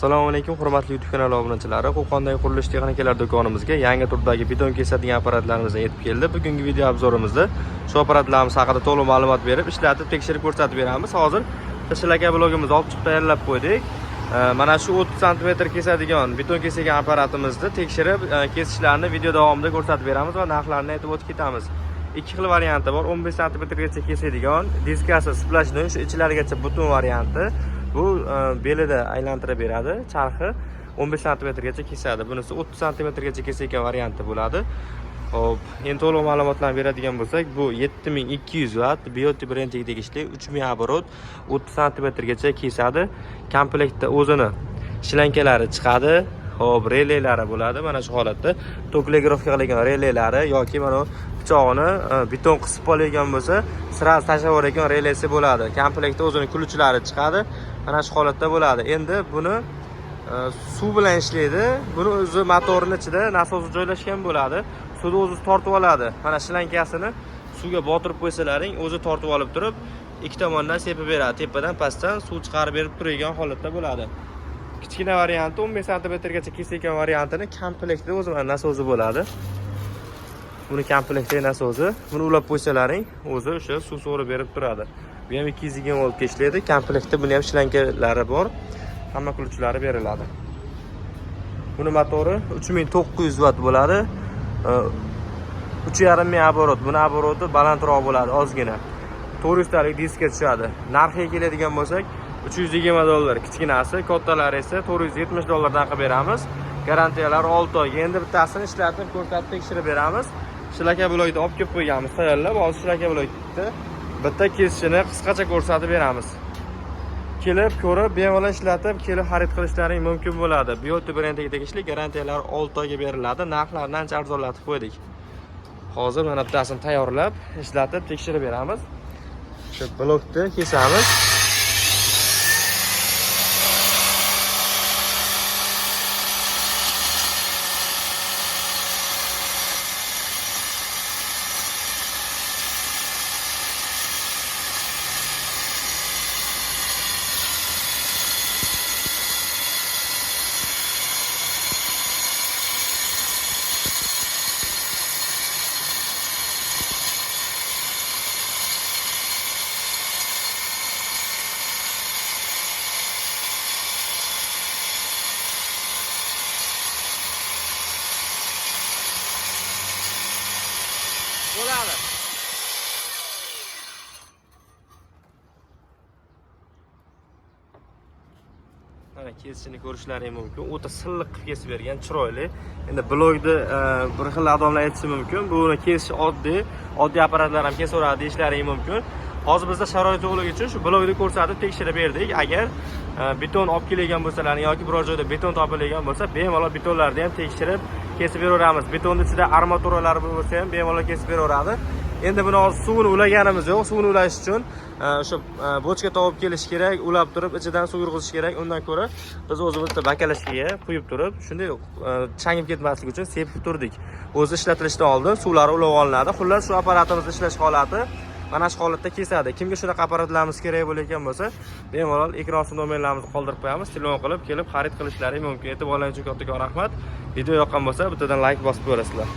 Assalomu alaykum, hurmatli YouTube kanali obunachilari. Qo'qondagi qurilish texnikalar do'konimizga yangi turdagi beton kesadigan apparatlarimiz yetib keldi. Bugungi video obzorimizda shu apparatlarimiz haqida to'liq ma'lumot berib, ishlatib, tekshirib ko'rsatib beramiz. Hozir Tilshil aka blogimizni olib chiqib tayyorlab qo'ydik. Mana shu 30 sm kesadigan beton kesigan apparatimizni tekshirib, kesishlarni video davomida ko'rsatib beramiz va narxlarini aytib o'tib ketamiz. Ikki xil varianti bor. 15 sm gacha kesadigan, diskasi splashnoy, shu ichlarigacha butun varianti. Bu belida aylantirib beradi, charxi 15 sm gacha kesadi. Bunisi 30 sm gacha kesadigan varianti bo'ladi. Xo'p, endi to'liq ma'lumotlarni beradigan bo'lsak, bu 7200 watt BYD brendiga tegishli 3000 оборот 30 sm gacha kesadi. Komplektda o'zini shlankalari chiqadi. Xo'p, relaylari bo'ladi. Mana shu holatda toklegirovka qilingan relaylari yoki mana pichog'ini beton qisib olgan bo'lsa, sira tashlab yuboradigan relaysi bo'ladi. Komplektda o'zini ключlari chiqadi. Mana shu holatda bo'ladi. Endi buni suv bilan ishlaydi. Buni o'zi motorning ichida nasos joylashgan bo'ladi. Suvni o'zi tortib oladi. Mana shlankasini suvga botirib qo'ysalaring, o'zi tortib olib turib, ikki tomondan sepib beradi. Tepadan pastdan suv chiqarib berib turadigan holatda bo'ladi. Kichkina varianti 15 sm gacha kesadigan variantini komplektda o'zi mana nasosi bo'ladi. Buni komplektda nasosi. Buni ulab qo'ysalaring, o'zi o'sha suv so'rib berib turadi. Bu ham 220 voltga ishlaydi. Komplektda buni ham shlankalari bor. Hamma ключlari beriladi. Buni motori 3900 watt bo'ladi. 3,5 ming оборот. Buni обороти balandroq bo'ladi, ozgina. 400 talik diskka tushadi. Narxiga keladigan bo'lsak, $320, kichkinasi, kattalari esa $470 qilib beramiz. Garantiyalar 6 oy. Endi bittasini ishlatib, ko'rsatib tekshirib beramiz. Shilaka blogda olib kelib qo'yganmiz, tayyorlab, hozir shilaka blogda bitta kesishini qisqacha ko'rsatib beramiz. Kelib, ko'rib, bemalol ishlatib, kelib xarid qilishlaring mumkin bo'ladi. BYD brendiga tegishli garantiyalar 6 oyga beriladi. Narxlarni ancha arzonlatib qo'ydik. Hozir mana bittasini tayyorlab, ishlatib, tekshirib beramiz. Shu blokni kesamiz. Bo'ladi. Mana kesishini ko'rishlaring mumkin. O'ta silliq qilib kesib bergan, chiroyli. Endi blogda bir xil odamlar aytishi mumkin. Buni kesish oddiy apparatlar ham kesaveradi deyishlaring mumkin. Hozir bizda sharoit yo'qligi uchun shu blogda ko'rsatib tekshirib berdik. Agar beton olib kelgan bo'lsalar yoki biror joyda beton topilgan bo'lsa, bemalol betonlarni ham tekshirib kesib beraveramiz. Betonning ichida armaturalar bo'lsa ham bemalol kesib beraveradi. Endi buni hozir suvini ulaganimiz yo'q. Suvini ulash uchun o'sha bochka topib kelish kerak, ulab turib ichidan suv yurg'izish kerak. Undan ko'ra biz o'zimizda bakalashkaga quyib turib, shunday changib ketmasligi uchun sepib turdik. O'zi ishlatilishdan oldin suvlari ulab olinadi. Xullas, shu apparatimiz ishlash holati mana shu holatda kesadi. Kimga shunaqa apparatlarimiz kerak bo'lgan bo'lsa, bemalol ekran ostida nomerlarimizni qoldirib qo'yamiz. Telefon qilib, kelib xarid qilishlaring mumkin. E'tiborlaringiz uchun kattakon rahmat. Video yoqqan bo'lsa, bittadan like bosib qo'yasizlar.